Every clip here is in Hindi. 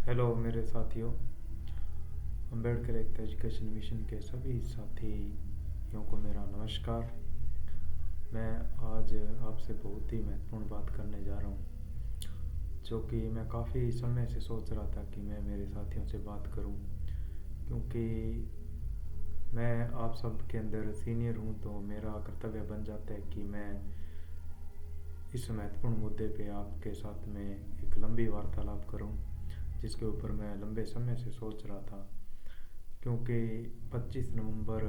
हेलो मेरे साथियों। अम्बेडकर एकता एजुकेशन मिशन के सभी साथियों को मेरा नमस्कार। मैं आज आपसे बहुत ही महत्वपूर्ण बात करने जा रहा हूँ, जो कि मैं काफ़ी समय से सोच रहा था कि मैं मेरे साथियों से बात करूँ, क्योंकि मैं आप सब के अंदर सीनियर हूँ, तो मेरा कर्तव्य बन जाता है कि मैं इस महत्वपूर्ण मुद्दे पे आपके साथ में एक लंबी वार्तालाप करूं, जिसके ऊपर मैं लंबे समय से सोच रहा था। क्योंकि 25 नवंबर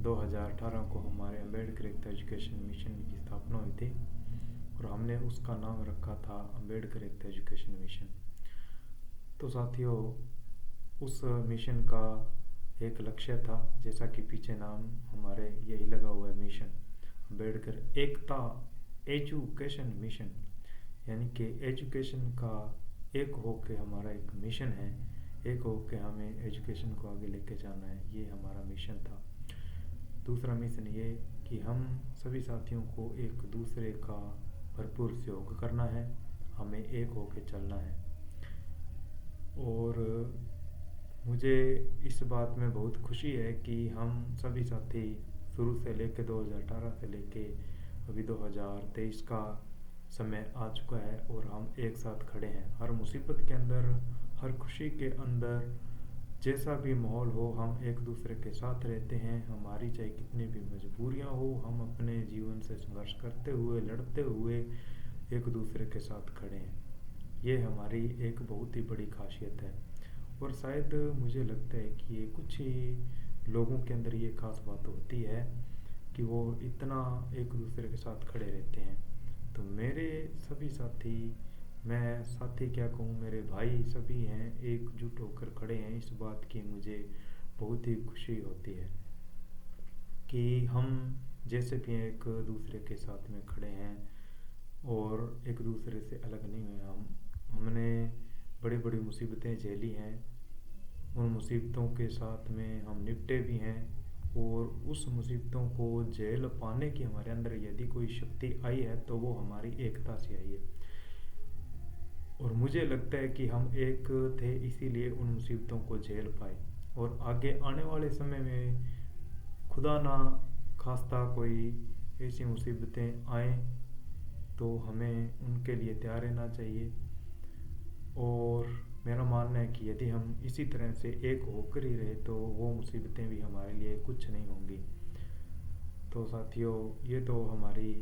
2018 को हमारे अम्बेडकर एकता एजुकेशन मिशन की स्थापना हुई थी और हमने उसका नाम रखा था अम्बेडकर एकता एजुकेशन मिशन। तो साथियों, उस मिशन का एक लक्ष्य था, जैसा कि पीछे नाम हमारे यही लगा हुआ है, मिशन अम्बेडकर एकता एजुकेशन मिशन, यानी कि एजुकेशन का एक हो के हमारा एक मिशन है, एक हो के हमें एजुकेशन को आगे लेके जाना है, ये हमारा मिशन था। दूसरा मिशन ये कि हम सभी साथियों को एक दूसरे का भरपूर सहयोग करना है, हमें एक हो के चलना है। और मुझे इस बात में बहुत खुशी है कि हम सभी साथी शुरू से लेके 2018 से लेके अभी 2023 का समय आ चुका है और हम एक साथ खड़े हैं। हर मुसीबत के अंदर, हर खुशी के अंदर, जैसा भी माहौल हो, हम एक दूसरे के साथ रहते हैं। हमारी चाहे कितनी भी मजबूरियां हो, हम अपने जीवन से संघर्ष करते हुए, लड़ते हुए एक दूसरे के साथ खड़े हैं। ये हमारी एक बहुत ही बड़ी खासियत है और शायद मुझे लगता है कि ये कुछ ही लोगों के अंदर ये खास बात होती है कि वो इतना एक दूसरे के साथ खड़े रहते हैं। तो मेरे सभी साथी, मैं साथी क्या कहूँ, मेरे भाई सभी हैं, एकजुट होकर खड़े हैं। इस बात की मुझे बहुत ही खुशी होती है कि हम जैसे भी एक दूसरे के साथ में खड़े हैं और एक दूसरे से अलग नहीं हुए। हमने बड़ी बड़ी मुसीबतें झेली हैं, उन मुसीबतों के साथ में हम निपटे भी हैं और उस मुसीबतों को झेल पाने की हमारे अंदर यदि कोई शक्ति आई है तो वो हमारी एकता से आई है। और मुझे लगता है कि हम एक थे, इसीलिए उन मुसीबतों को झेल पाए और आगे आने वाले समय में खुदा ना खास्ता कोई ऐसी मुसीबतें आए तो हमें उनके लिए तैयार रहना चाहिए। और मेरा मानना है कि यदि हम इसी तरह से एक होकर ही रहे तो वो मुसीबतें भी हमारे लिए कुछ नहीं होंगी। तो साथियों, ये तो हमारी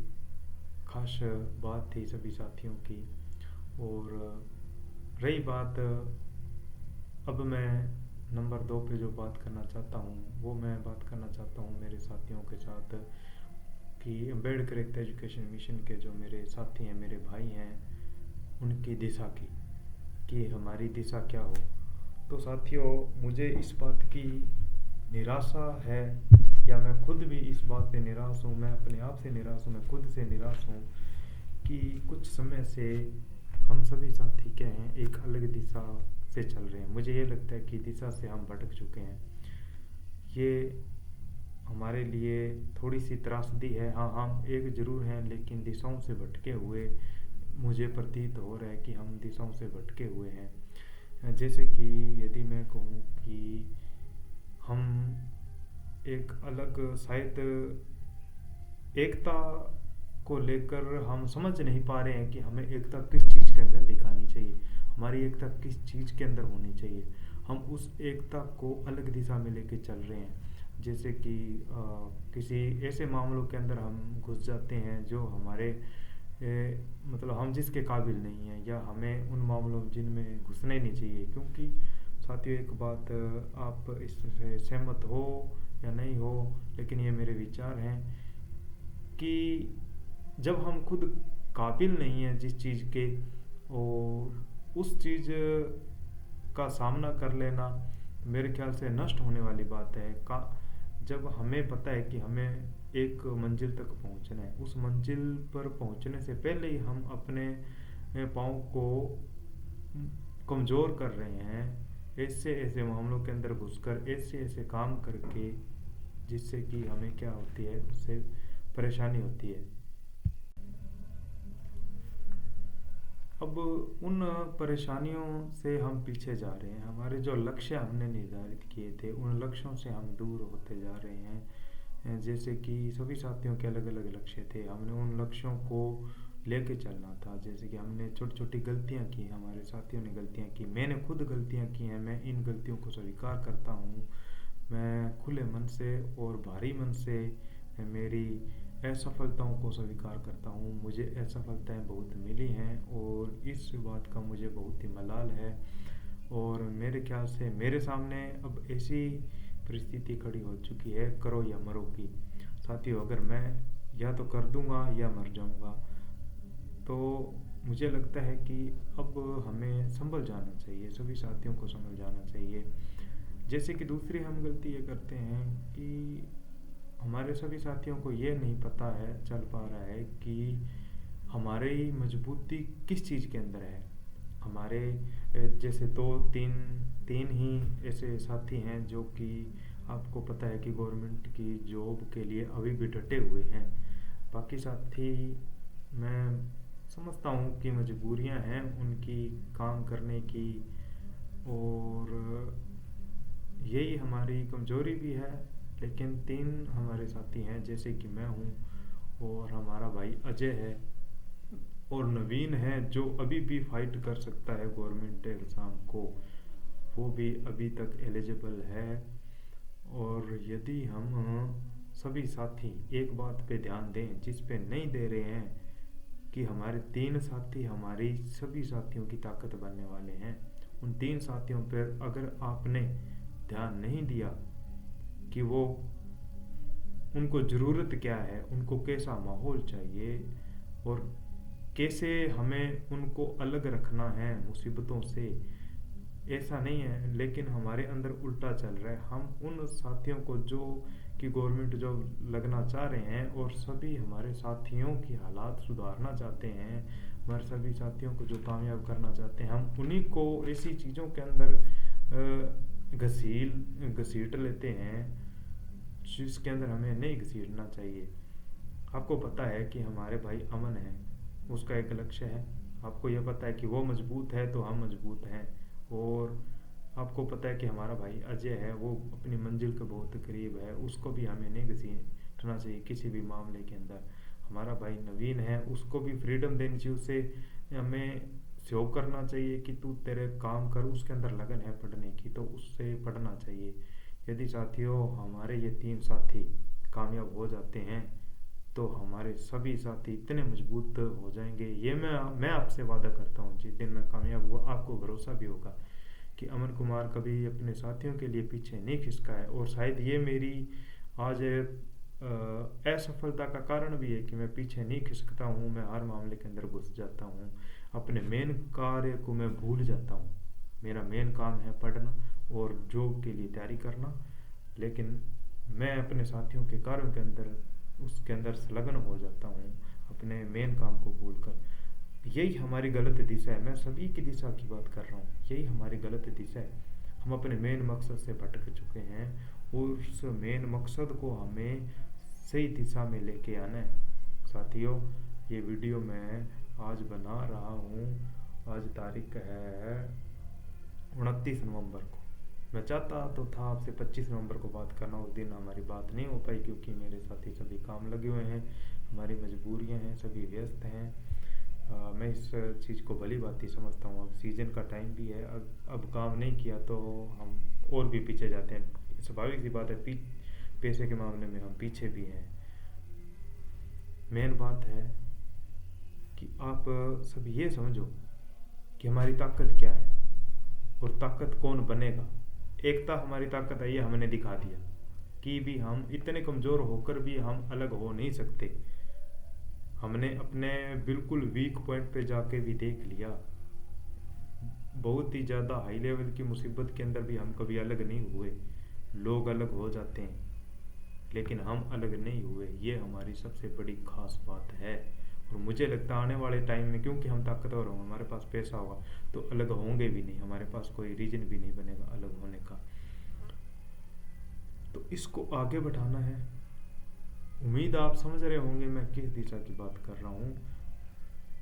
खास बात थी सभी साथियों की। और रही बात, अब मैं नंबर 2 पे जो बात करना चाहता हूँ, वो मैं बात करना चाहता हूँ मेरे साथियों के साथ कि अम्बेडकर एकता एजुकेशन मिशन के जो मेरे साथी हैं, मेरे भाई हैं, उनकी दिशा की, कि हमारी दिशा क्या हो। तो साथियों, मुझे इस बात की निराशा है, या मैं खुद भी इस बात से निराश हूँ, मैं अपने आप से निराश हूँ, मैं खुद से निराश हूँ कि कुछ समय से हम सभी साथी क्या हैं, एक अलग दिशा से चल रहे हैं। मुझे ये लगता है कि दिशा से हम भटक चुके हैं। ये हमारे लिए थोड़ी सी त्रासदी है। हाँ, हम एक जरूर हैं, लेकिन दिशाओं से भटके हुए मुझे प्रतीत हो रहा है कि हम दिशाओं से भटके हुए हैं। जैसे कि यदि मैं कहूँ कि हम एक अलग शायद एकता को लेकर हम समझ नहीं पा रहे हैं कि हमें एकता किस चीज़ के अंदर दिखानी चाहिए, हमारी एकता किस चीज़ के अंदर होनी चाहिए। हम उस एकता को अलग दिशा में लेके चल रहे हैं। जैसे कि किसी ऐसे मामलों के अंदर हम घुस जाते हैं जो हमारे मतलब हम जिसके काबिल नहीं हैं, या हमें उन मामलों जिनमें घुसना ही नहीं चाहिए। क्योंकि साथियों, एक बात, आप इससे सहमत हो या नहीं हो, लेकिन ये मेरे विचार हैं कि जब हम खुद काबिल नहीं हैं जिस चीज़ के, और उस चीज़ का सामना कर लेना मेरे ख्याल से नष्ट होने वाली बात है। जब हमें पता है कि हमें एक मंजिल तक पहुंचना है, उस मंजिल पर पहुंचने से पहले ही हम अपने पाँव को कमज़ोर कर रहे हैं ऐसे ऐसे मामलों के अंदर घुसकर, ऐसे ऐसे काम करके, जिससे कि हमें क्या होती है, उससे परेशानी होती है। अब उन परेशानियों से हम पीछे जा रहे हैं, हमारे जो लक्ष्य हमने निर्धारित किए थे उन लक्ष्यों से हम दूर होते जा रहे हैं। जैसे कि सभी साथियों के अलग अलग लक्ष्य थे, हमने उन लक्ष्यों को लेके चलना था। जैसे कि हमने छोटी छोटी गलतियां की, हमारे साथियों ने गलतियां की, मैंने खुद गलतियां की हैं, मैं इन गलतियों को स्वीकार करता हूँ। मैं खुले मन से और भारी मन से मेरी असफलताओं को स्वीकार करता हूँ। मुझे असफलताएं बहुत मिली हैं और इस बात का मुझे बहुत ही मलाल है। और मेरे ख्याल से मेरे सामने अब ऐसी परिस्थिति खड़ी हो चुकी है, करो या मरो की। साथियों, अगर मैं या तो कर दूंगा या मर जाऊंगा। तो मुझे लगता है कि अब हमें संभल जाना चाहिए, सभी साथियों को संभल जाना चाहिए। जैसे कि दूसरी हम गलती ये करते हैं कि हमारे सभी साथियों को ये नहीं पता है, चल पा रहा है कि हमारी मजबूती किस चीज़ के अंदर है। हमारे जैसे दो तीन तीन ही ऐसे साथी हैं जो कि आपको पता है कि गवर्नमेंट की जॉब के लिए अभी भी डटे हुए हैं। बाकी साथी, मैं समझता हूँ कि मजबूरियाँ हैं उनकी काम करने की, और यही हमारी कमजोरी भी है। लेकिन तीन हमारे साथी हैं, जैसे कि मैं हूँ और हमारा भाई अजय है और नवीन है, जो अभी भी फाइट कर सकता है गवर्नमेंट एग्ज़ाम को, वो भी अभी तक एलिजिबल है। और यदि हम सभी साथी एक बात पे ध्यान दें जिस पे नहीं दे रहे हैं, कि हमारे तीन साथी हमारी सभी साथियों की ताकत बनने वाले हैं। उन तीन साथियों पर अगर आपने ध्यान नहीं दिया कि वो उनको ज़रूरत क्या है, उनको कैसा माहौल चाहिए और कैसे हमें उनको अलग रखना है मुसीबतों से, ऐसा नहीं है। लेकिन हमारे अंदर उल्टा चल रहा है। हम उन साथियों को जो कि गवर्नमेंट जॉब लगना चाह रहे हैं और सभी हमारे साथियों की हालात सुधारना चाहते हैं, हमारे सभी साथियों को जो कामयाब करना चाहते हैं, हम उन्हीं को ऐसी चीज़ों के अंदर घसीट लेते हैं जिसके अंदर हमें नहीं घसीटना चाहिए। आपको पता है कि हमारे भाई अमन है, उसका एक लक्ष्य है। आपको यह पता है कि वो मजबूत है तो हम मजबूत हैं। और आपको पता है कि हमारा भाई अजय है, वो अपनी मंजिल के बहुत करीब है, उसको भी हमें नहीं घसीटना चाहिए किसी भी मामले के अंदर। हमारा भाई नवीन है, उसको भी फ्रीडम देनी चाहिए, उसे हमें शो करना चाहिए कि तू तेरे काम कर, उसके अंदर लगन है पढ़ने की तो उससे पढ़ना चाहिए। यदि साथियों हमारे ये तीन साथी कामयाब हो जाते हैं तो हमारे सभी साथी इतने मजबूत हो जाएंगे, ये मैं आपसे वादा करता हूँ। जिस दिन मैं कामयाब हुआ, आपको भरोसा भी होगा कि अमन कुमार कभी अपने साथियों के लिए पीछे नहीं खिसका है। और शायद ये मेरी आज असफलता का कारण भी है कि मैं पीछे नहीं खिसकता हूँ, मैं हर मामले के अंदर घुस जाता हूँ, अपने मेन कार्य को मैं भूल जाता हूँ। मेरा मेन काम है पढ़ना और जॉब के लिए तैयारी करना, लेकिन मैं अपने साथियों के कार्यों के अंदर उसके अंदर संलग्न हो जाता हूँ, अपने मेन काम को भूलकर। यही हमारी गलत दिशा है, मैं सभी की दिशा की बात कर रहा हूँ, यही हमारी गलत दिशा है। हम अपने मेन मकसद से भटक चुके हैं और उस मेन मकसद को हमें सही दिशा में लेके आना है। साथियों, ये वीडियो मैं आज बना रहा हूँ, आज तारीख है 29 नवंबर को। मैं चाहता तो था आपसे 25 नवंबर को बात करना, उस दिन हमारी बात नहीं हो पाई क्योंकि मेरे साथी सभी काम लगे हुए हैं, हमारी मजबूरियां हैं, सभी व्यस्त हैं। मैं इस चीज़ को भली बात ही समझता हूँ। अब सीज़न का टाइम भी है, अब काम नहीं किया तो हम और भी पीछे जाते हैं, स्वाभाविक सी बात है। पैसे के मामले में हम पीछे भी हैं। मेन बात है कि आप सब ये समझो कि हमारी ताकत क्या है और ताकत कौन बनेगा। एकता हमारी ताकत है, ये हमने दिखा दिया कि भी हम इतने कमज़ोर होकर भी हम अलग हो नहीं सकते। हमने अपने बिल्कुल वीक पॉइंट पे जाके भी देख लिया, बहुत ही ज़्यादा हाई लेवल की मुसीबत के अंदर भी हम कभी अलग नहीं हुए। लोग अलग हो जाते हैं लेकिन हम अलग नहीं हुए, ये हमारी सबसे बड़ी खास बात है। और मुझे लगता है आने वाले टाइम में, क्योंकि हम ताकतवर होंगे, हमारे पास पैसा होगा, तो अलग होंगे भी नहीं, हमारे पास कोई रीजन भी नहीं बनेगा अलग होने का। तो इसको आगे बढ़ाना है। उम्मीद आप समझ रहे होंगे मैं किस दिशा की बात कर रहा हूँ।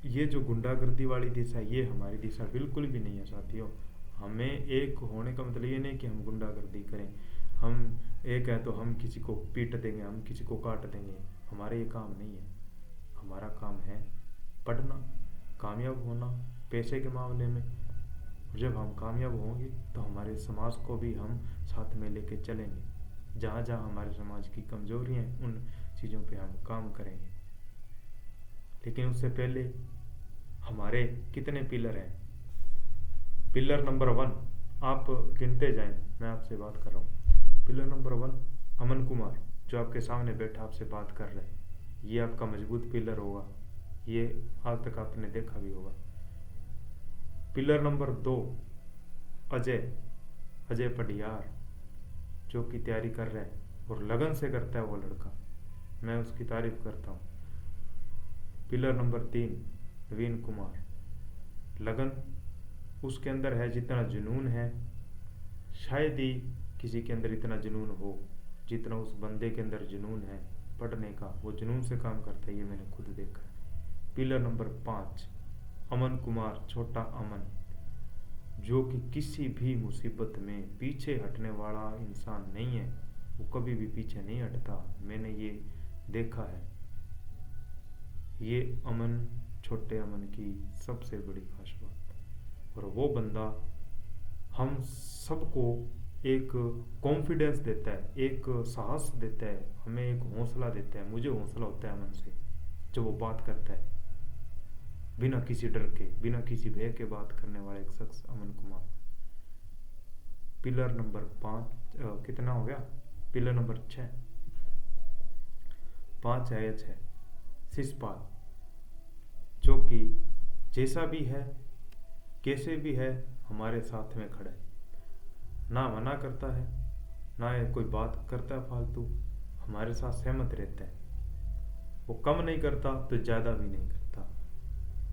ये जो गुंडागर्दी वाली दिशा, ये हमारी दिशा बिल्कुल भी नहीं है साथियों। हमें एक होने का मतलब ये नहीं कि हम गुंडागर्दी करें। हम एक है तो हम किसी को पीट देंगे, हम किसी को काट देंगे, हमारा ये काम नहीं है। हमारा काम है पढ़ना, कामयाब होना पैसे के मामले में। जब हम कामयाब होंगे तो हमारे समाज को भी हम साथ में लेके चलेंगे। जहाँ जहाँ हमारे समाज की कमजोरियाँ हैं उन चीज़ों पे हम काम करेंगे। लेकिन उससे पहले हमारे कितने पिलर हैं? पिलर नंबर 1 आप गिनते जाएं, मैं आपसे बात कर रहा हूँ। पिलर नंबर 1 अमन कुमार, जो आपके सामने बैठा आपसे बात कर रहे हैं, ये आपका मजबूत पिलर होगा। ये आज तक आपने देखा भी होगा। पिलर नंबर 2 अजय पडियार, जो कि तैयारी कर रहा है और लगन से करता है वो लड़का, मैं उसकी तारीफ करता हूँ। पिलर नंबर 3 नवीन कुमार, लगन उसके अंदर है, जितना जुनून है शायद ही किसी के अंदर इतना जुनून हो जितना उस बंदे के अंदर जुनून है पढ़ने का। वो जुनून से काम करता है, ये मैंने खुद देखा है। पिलर नंबर 5 अमन कुमार, छोटा अमन, जो कि किसी भी मुसीबत में पीछे हटने वाला इंसान नहीं है। वो कभी भी पीछे नहीं हटता, मैंने ये देखा है। ये अमन, छोटे अमन की सबसे बड़ी खास बात। और वो बंदा हम सबको एक कॉन्फिडेंस देता है, एक साहस देता है, हमें एक हौसला देता है। मुझे हौसला होता है अमन से जब वो बात करता है, बिना किसी डर के, बिना किसी भय के बात करने वाला एक शख्स अमन कुमार। पिलर नंबर 5 कितना हो गया? पिलर नंबर 6 5 है 6 शिषपाल, जो कि जैसा भी है कैसे भी है हमारे साथ में खड़ा है, ना मना करता है ना कोई बात करता है फालतू, हमारे साथ सहमत रहता है। वो कम नहीं करता तो ज़्यादा भी नहीं करता।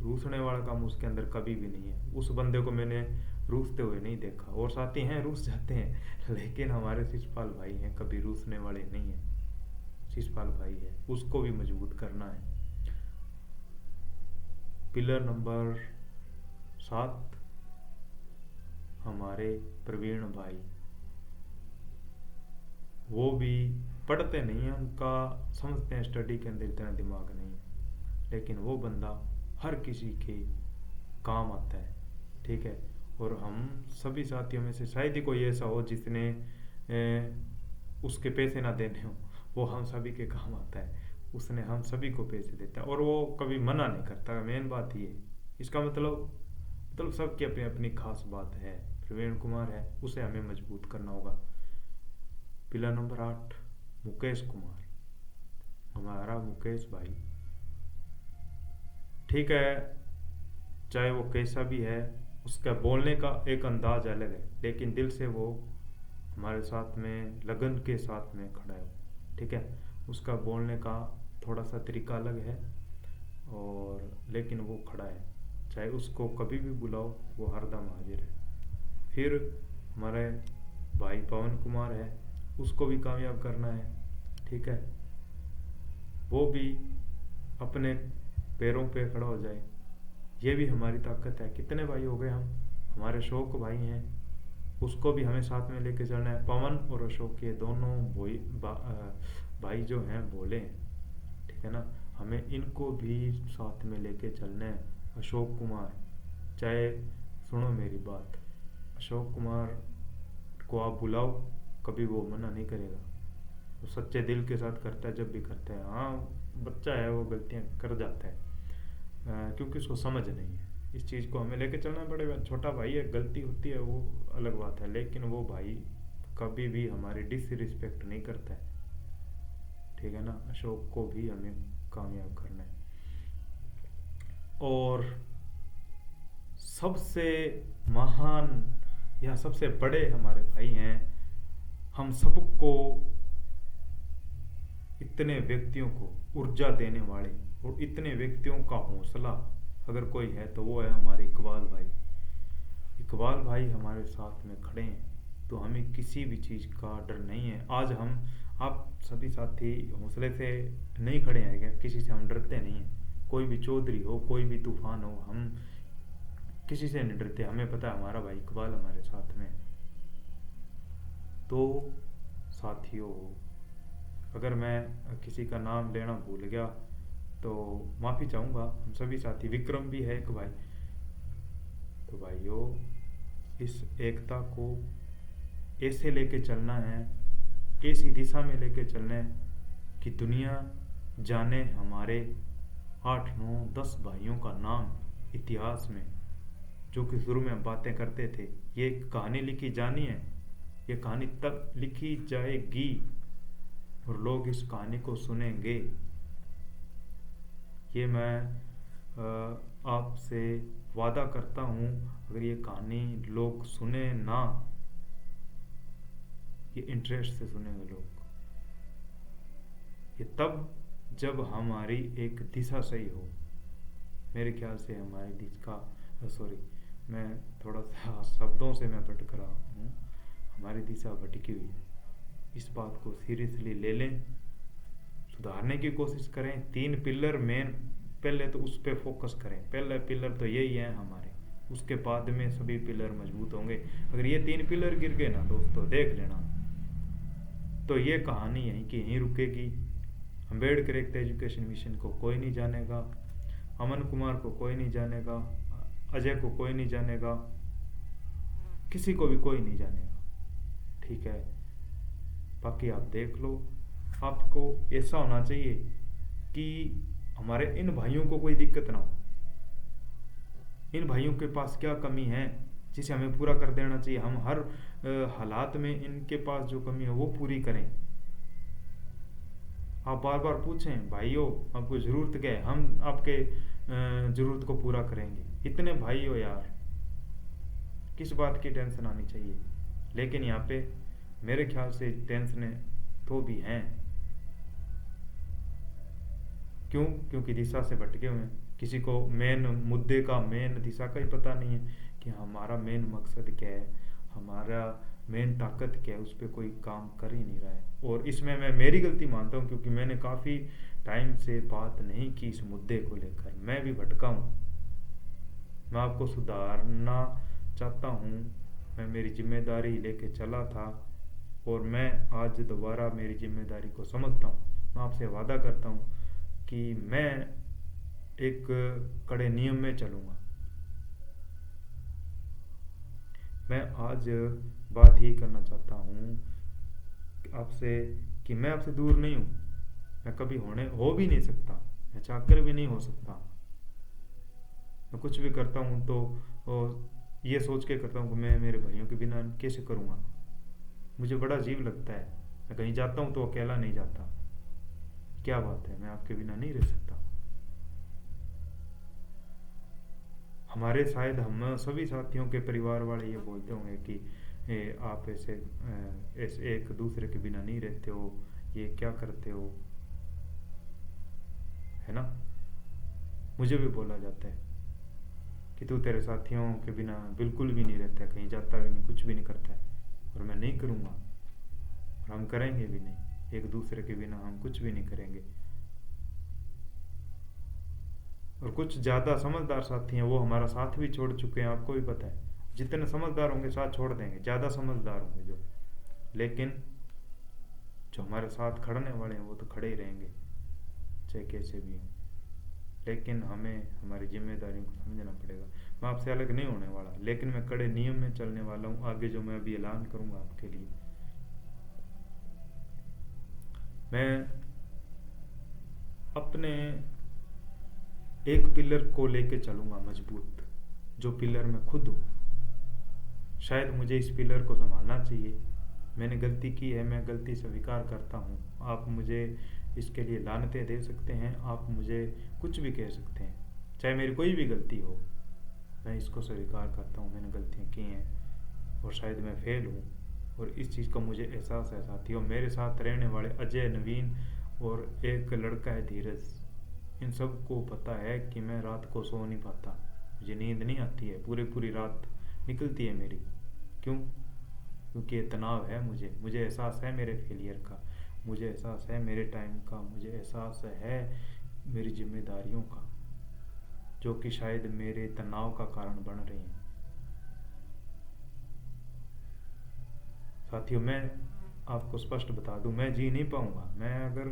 रूसने वाला काम उसके अंदर कभी भी नहीं है। उस बंदे को मैंने रूसते हुए नहीं देखा। और साथी हैं रूस जाते हैं, लेकिन हमारे शिषपाल भाई हैं, कभी रूसने वाले नहीं हैं। शिषपाल भाई है, उसको भी मजबूत करना है। पिलर नंबर 7 हमारे प्रवीण भाई, वो भी पढ़ते नहीं हैं, उनका समझते हैं स्टडी के अंदर इतना दिमाग नहीं है, लेकिन वो बंदा हर किसी के काम आता है, ठीक है। और हम सभी साथियों में से शायद ही कोई ऐसा हो जिसने उसके पैसे ना देने हो, वो हम सभी के काम आता है। उसने हम सभी को पैसे देता है और वो कभी मना नहीं करता। मेन बात ये, इसका मतलब सबकी अपनी अपनी खास बात है। प्रवीण कुमार है, उसे हमें मजबूत करना होगा। पिलर नंबर 8 मुकेश कुमार, हमारा मुकेश भाई, ठीक है, चाहे वो कैसा भी है, उसका बोलने का एक अंदाज अलग है, लेकिन दिल से वो हमारे साथ में लगन के साथ में खड़ा है, ठीक है। उसका बोलने का थोड़ा सा तरीका अलग है, और लेकिन वो खड़ा है, चाहे उसको कभी भी बुलाओ वो हरदम हाजिर है। फिर हमारे भाई पवन कुमार है, उसको भी कामयाब करना है, ठीक है। वो भी अपने पैरों पे खड़ा हो जाए, ये भी हमारी ताकत है। कितने भाई हो गए हम? हमारे अशोक भाई हैं, उसको भी हमें साथ में लेके चलना है। पवन और अशोक के दोनों भाई जो हैं भोले हैं, ठीक है ना, हमें इनको भी साथ में लेके चलना है। अशोक कुमार, चाहे सुनो मेरी बात, अशोक कुमार को आप बुलाओ, कभी वो मना नहीं करेगा। वो सच्चे दिल के साथ करता है जब भी करता है। हाँ, बच्चा है, वो गलतियाँ कर जाता है, क्योंकि उसको समझ नहीं है। इस चीज़ को हमें लेके चलना पड़ेगा। छोटा भाई है, गलती होती है, वो अलग बात है, लेकिन वो भाई कभी भी हमारी डिसरिस्पेक्ट नहीं करता है, ठीक है ना। अशोक को भी हमें कामयाब करना है। और सबसे महान या सबसे बड़े हमारे भाई हैं, हम सबको, इतने व्यक्तियों को ऊर्जा देने वाले और इतने व्यक्तियों का हौसला अगर कोई है तो वो है हमारे इकबाल भाई। इकबाल भाई हमारे साथ में खड़े हैं, तो हमें किसी भी चीज़ का डर नहीं है। आज आप सभी साथी हौसले से नहीं खड़े हैं क्या? किसी से हम डरते नहीं हैं, कोई भी चौधरी हो, कोई भी तूफान हो, हम किसी से नहीं डरते। हमें पता है हमारा भाई इकबाल हमारे साथ में। तो साथियों, अगर मैं किसी का नाम लेना भूल गया तो माफ़ी चाहूँगा। हम सभी साथी, विक्रम भी है एक भाई। तो भाइयों, इस एकता को ऐसे लेके चलना है, ऐसी दिशा में लेके चलना है कि दुनिया जाने हमारे 8 9 10 भाइयों का नाम इतिहास में। जो कि शुरू में हम बातें करते थे, ये कहानी लिखी जानी है, ये कहानी तब लिखी जाएगी और लोग इस कहानी को सुनेंगे। ये मैं आपसे वादा करता हूँ। अगर ये कहानी लोग सुने ना, ये इंटरेस्ट से सुनेंगे लोग, ये तब जब हमारी एक दिशा सही हो। मेरे ख्याल से हमारी दिशा, सॉरी, मैं थोड़ा सा शब्दों से मैं भटक रहा हूँ। हमारी दिशा भटकी हुई है। इस बात को सीरियसली ले लें, सुधारने की कोशिश करें। 3 पिलर मेन, पहले तो उस पर फोकस करें। पहला पिलर तो यही है हमारे, उसके बाद में सभी पिलर मजबूत होंगे। अगर ये 3 पिलर गिर गए ना दोस्तों, देख लेना, तो ये कहानी यहीं की यहीं रुकेगी। अम्बेडकर एकता एजुकेशन मिशन को कोई नहीं जानेगा, अमन कुमार को कोई नहीं जानेगा, अजय को कोई नहीं जानेगा, किसी को भी कोई नहीं जानेगा। ठीक है, बाकी आप देख लो। आपको ऐसा होना चाहिए कि हमारे इन भाइयों को कोई दिक्कत ना हो। इन भाइयों के पास क्या कमी है जिसे हमें पूरा कर देना चाहिए। हम हर हालात में इनके पास जो कमी है वो पूरी करें। आप बार बार पूछें, भाइयों आपको ज़रूरत क्या है, हम आपके ज़रूरत को पूरा करेंगे। इतने भाई हो यार, किस बात की टेंशन आनी चाहिए। लेकिन यहाँ पे मेरे ख्याल से टेंशन तो भी हैं। क्यों? क्योंकि दिशा से भटके हुए हैं। किसी को मेन मुद्दे का, मेन दिशा का ही पता नहीं है कि हमारा मेन मकसद क्या है, हमारा मेन ताकत क्या है। उस पर कोई काम कर ही नहीं रहा है। और इसमें मैं मेरी गलती मानता हूँ, क्योंकि मैंने काफ़ी टाइम से बात नहीं की इस मुद्दे को लेकर। मैं भी भटका हूँ, मैं आपको सुधारना चाहता हूँ। मैं मेरी जिम्मेदारी लेके चला था और मैं आज दोबारा मेरी जिम्मेदारी को समझता हूँ। मैं आपसे वादा करता हूँ कि मैं एक कड़े नियम में चलूँगा। मैं आज बात यही करना चाहता हूँ आपसे कि मैं आपसे दूर नहीं हूँ। मैं कभी हो भी नहीं सकता, मैं चाहकर भी नहीं हो सकता। मैं कुछ भी करता हूँ तो ये सोच के करता हूँ कि मैं मेरे भाइयों के बिना कैसे करूँगा। मुझे बड़ा अजीब लगता है। मैं कहीं जाता हूँ तो अकेला नहीं जाता। क्या बात है, मैं आपके बिना नहीं रह सकता। हमारे शायद हम सभी साथियों के परिवार वाले ये बोलते होंगे कि आप ऐसे एक दूसरे के बिना नहीं रहते हो, ये क्या करते हो, है ना। मुझे भी बोला जाता है कि तू तेरे साथियों के बिना बिल्कुल भी नहीं रहता है, कहीं जाता भी नहीं, कुछ भी नहीं करता है। और मैं नहीं करूँगा और हम करेंगे भी नहीं। एक दूसरे के बिना हम कुछ भी नहीं करेंगे। और कुछ ज़्यादा समझदार साथी हैं, वो हमारा साथ भी छोड़ चुके हैं, आपको भी पता है। जितने समझदार होंगे साथ छोड़ देंगे, ज़्यादा समझदार होंगे जो। लेकिन जो हमारे साथ खड़ने वाले हैं वो तो खड़े ही रहेंगे, चाहे कैसे भी हों। लेकिन हमें हमारी जिम्मेदारियों को समझना पड़ेगा। मैं आपसे अलग नहीं होने वाला, लेकिन मैं कड़े नियम में चलने वाला हूँ। आगे जो मैं अभी ऐलान करूँगा आपके लिए, मैं अपने एक पिलर को लेके चलूँगा मजबूत, जो पिलर मैं खुद हूँ। शायद मुझे इस पिलर को संभालना चाहिए। मैंने गलती की है, मैं गलती स्वीकार करता हूँ। आप मुझे इसके लिए लानतें दे सकते हैं, आप मुझे कुछ भी कह सकते हैं, चाहे मेरी कोई भी गलती हो। मैं इसको स्वीकार करता हूँ, मैंने गलतियाँ की हैं और शायद मैं फेल हूँ। और इस चीज़ का मुझे एहसास है साथियों। मेरे साथ रहने वाले अजय, नवीन और एक लड़का है धीरज, इन सब को पता है कि मैं रात को सो नहीं पाता, मुझे नींद नहीं आती है, पूरी रात निकलती है मेरी। क्यों? क्योंकि ये तनाव है मुझे एहसास है मेरे फेलियर का, मुझे एहसास है मेरे टाइम का, मुझे एहसास है मेरी जिम्मेदारियों का। जो कि शायद मेरे तनाव का कारण बन रही हैं। साथियों, मैं आपको स्पष्ट बता दूं, मैं जी नहीं पाऊंगा। मैं अगर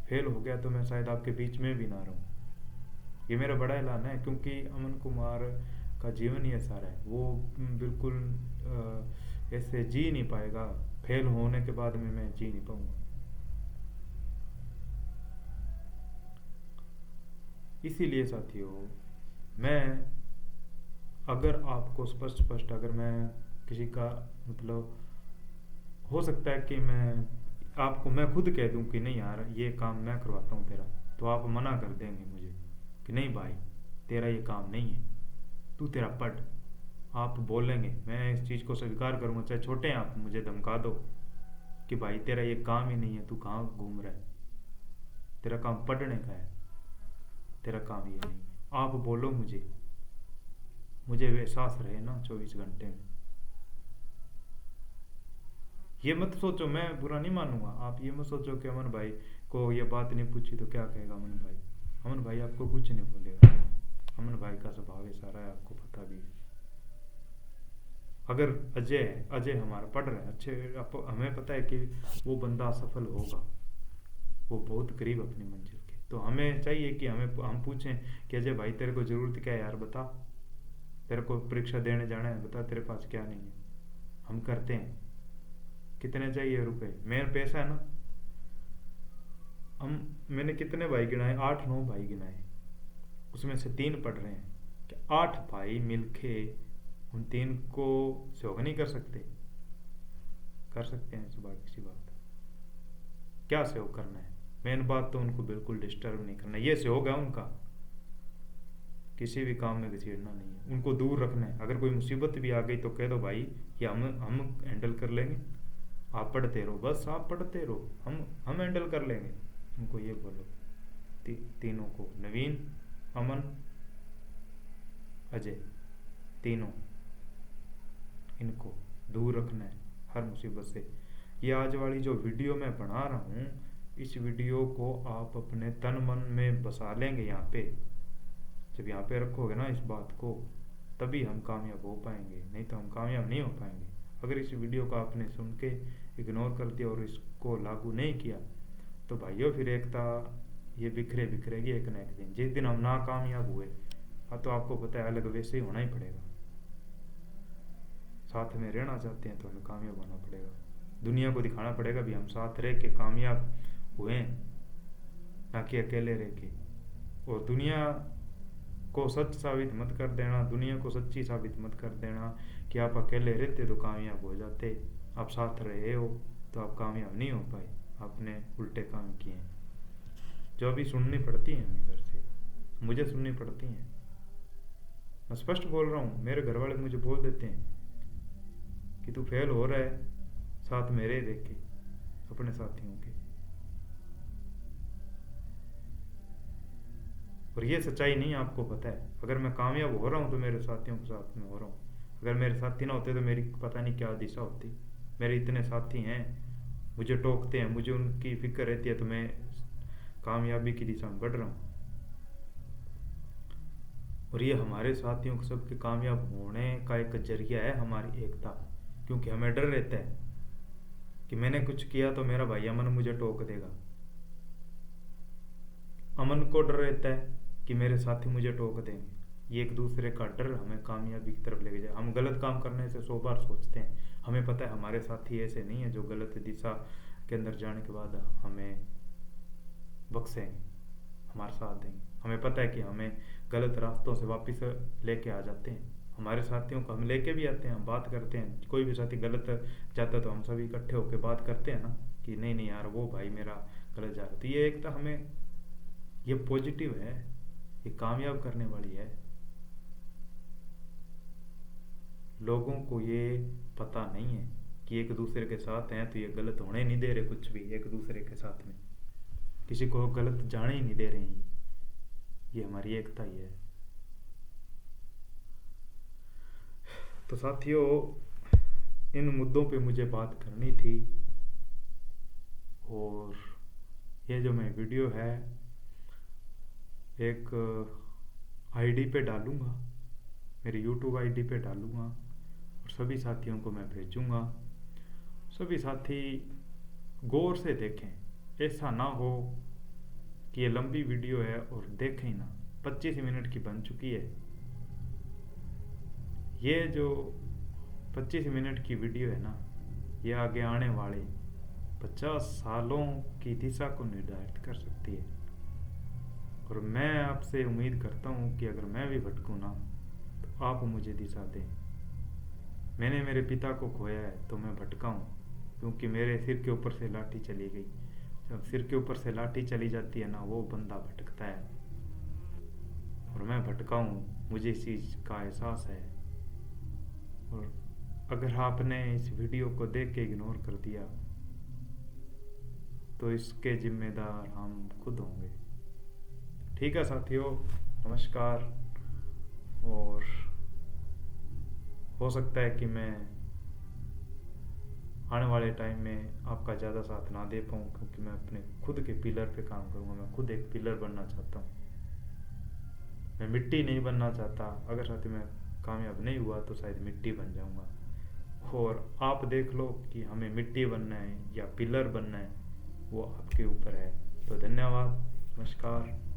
फेल हो गया तो मैं शायद आपके बीच में भी ना रहूं। ये मेरा बड़ा ऐलान है, क्योंकि अमन कुमार का जीवन ही ऐसा है। वो बिल्कुल ऐसे जी नहीं पाएगा। फेल होने के बाद में मैं जी नहीं पाऊंगा। इसीलिए साथियों, मैं अगर आपको स्पष्ट स्पष्ट अगर मैं किसी का मतलब, हो सकता है कि मैं खुद कह दूं कि नहीं यार ये काम मैं करवाता हूँ तेरा, तो आप मना कर देंगे मुझे कि नहीं भाई तेरा ये काम नहीं है, तू तेरा पढ़। आप बोलेंगे, मैं इस चीज़ को स्वीकार करूँगा, चाहे छोटे हैं आप मुझे धमका दो कि भाई तेरा ये काम ही नहीं है, तू कहाँ घूम रहा है, तेरा काम पढ़ने का है, तेरा काम ये नहीं है। आप बोलो मुझे एहसास रहे ना 24 घंटे में। ये मत सोचो, मैं बुरा नहीं मानूंगा। आप ये मत सोचो कि अमन भाई को ये बात नहीं पूछी तो क्या कहेगा अमन भाई। अमन भाई आपको कुछ नहीं बोलेगा। अमन भाई का स्वभाव ऐसा रहा है, आपको पता भी है। अगर अजय हमारा पढ़ रहा है अच्छे, हमें पता है कि वो बंदा सफल होगा, वो बहुत करीब अपनी मंजिल के, तो हमें चाहिए कि हम पूछें कि अजय भाई तेरे को ज़रूरत क्या है यार, बता। तेरे को परीक्षा देने जाना है, बता तेरे पास क्या नहीं है। हम करते हैं। कितने चाहिए रुपए, मेरा पैसा है ना। मैंने कितने भाई गिनाए, 8-9 भाई गिनाए, उसमें से 3 पढ़ रहे हैं। क्या 8 भाई मिलके उन 3 को सहयोग नहीं कर सकते? कर सकते हैं। सुबह किसी बात क्या सहयोग करना है, मेन बात तो उनको बिल्कुल डिस्टर्ब नहीं करना, ये सहयोग है उनका। किसी भी काम में घसीटना नहीं है, उनको दूर रखना है। अगर कोई मुसीबत भी आ गई तो कह दो भाई ये हम हैंडल कर लेंगे, आप पढ़ते रहो, बस आप पढ़ते रहो, हम हैंडल कर लेंगे। उनको ये बोलो। तीनों को, नवीन, अमन, अजय, तीनों इनको दूर रखना है हर मुसीबत से। ये आज वाली जो वीडियो मैं बना रहा हूँ, इस वीडियो को आप अपने तन मन में बसा लेंगे। यहाँ पे जब यहाँ पे रखोगे ना इस बात को, तभी हम कामयाब हो पाएंगे, नहीं तो हम कामयाब नहीं हो पाएंगे। अगर इस वीडियो को आपने सुन के इग्नोर कर दिया और इसको लागू नहीं किया तो भाइयों फिर एकता ये बिखरेगी एक न एक दिन। जिस दिन हम नाकामयाब हुए, तो आपको पता है अलग वैसे ही होना ही पड़ेगा। साथ में रहना चाहते हैं तो हमें कामयाब होना पड़ेगा, दुनिया को दिखाना पड़ेगा भी हम साथ रह के कामयाब हुए, ना कि अकेले रह के। और दुनिया को सच साबित मत कर देना, दुनिया को सच्ची साबित मत कर देना कि आप अकेले रहते तो कामयाब हो जाते। आप साथ रहे हो तो आप कामयाब नहीं हो पाए, आपने उल्टे काम किए हैं। जो अभी सुननी पड़ती हैं हमें घर से, मुझे सुननी पड़ती हैं। मैं स्पष्ट बोल रहा हूँ, मेरे घर वाले मुझे बोल देते हैं कि तू फेल हो रहा है, साथ मेरे देख के, अपने साथियों के। और ये सच्चाई नहीं आपको पता है। अगर मैं कामयाब हो रहा हूँ तो मेरे साथियों के साथ में हो रहा हूँ। अगर मेरे साथी ना होते तो मेरी पता नहीं क्या दिशा होती। मेरे इतने साथी हैं, मुझे टोकते हैं, मुझे उनकी फिक्र रहती है, तो मैं कामयाबी की दिशा में बढ़ रहा हूँ। और ये हमारे साथियों को सबके कामयाब होने का एक जरिया है हमारी एकता। क्योंकि हमें डर रहता है कि मैंने कुछ किया तो मेरा भाई अमन मुझे टोक देगा। अमन को डर रहता है कि मेरे साथी मुझे टोक देंगे। ये एक दूसरे का डर हमें कामयाबी की तरफ लेके जाए। हम गलत काम करने से 100 बार सोचते हैं। हमें पता है हमारे साथी ऐसे नहीं है जो गलत दिशा के अंदर जाने के बाद हमें बख्शेंगे, हमारा साथ देंगे। हमें पता है कि हमें गलत रास्तों से वापस लेके आ जाते हैं। हमारे साथियों को हम लेके भी आते हैं, हम बात करते हैं। कोई भी साथी गलत जाता है तो हम सभी इकट्ठे होकर बात करते हैं ना कि नहीं नहीं यार वो भाई मेरा गलत जा रहा है। तो ये एक तो हमें ये पॉजिटिव है, ये कामयाब करने वाली है। लोगों को ये पता नहीं है कि एक दूसरे के साथ हैं तो ये गलत होने नहीं दे रहे कुछ भी। एक दूसरे के साथ में किसी को गलत जाने ही नहीं दे रहे हैं। ये हमारी एकता ही है। तो साथियों, इन मुद्दों पे मुझे बात करनी थी। और ये जो मैं वीडियो है एक आईडी पे डालूँगा, मेरी यूट्यूब आईडी पे डालूँगा और सभी साथियों को मैं भेजूँगा। सभी साथी गौर से देखें, ऐसा ना हो कि ये लंबी वीडियो है और देखें ही ना। 25 मिनट की बन चुकी है। ये जो 25 मिनट की वीडियो है ना, ये आगे आने वाले 50 सालों की दिशा को निर्धारित कर सकती है। और मैं आपसे उम्मीद करता हूँ कि अगर मैं भी भटकूँ ना, तो आप मुझे दिशा दें। मैंने मेरे पिता को खोया है तो मैं भटका हूँ, क्योंकि मेरे सिर के ऊपर से लाठी चली गई। जब सिर के ऊपर से लाठी चली जाती है ना, वो बंदा भटकता है। और मैं भटका हूँ, मुझे इस चीज़ का एहसास है। और अगर आपने इस वीडियो को देख के इग्नोर कर दिया तो इसके जिम्मेदार हम खुद होंगे। ठीक है साथियों, नमस्कार। और हो सकता है कि मैं आने वाले टाइम में आपका ज़्यादा साथ ना दे पाऊँ, क्योंकि मैं अपने खुद के पिलर पे काम करूँगा। मैं खुद एक पिलर बनना चाहता हूँ, मैं मिट्टी नहीं बनना चाहता। अगर साथी मैं कामयाब नहीं हुआ तो शायद मिट्टी बन जाऊँगा। और आप देख लो कि हमें मिट्टी बनना है या पिलर बनना है, वो आपके ऊपर है। तो धन्यवाद, नमस्कार।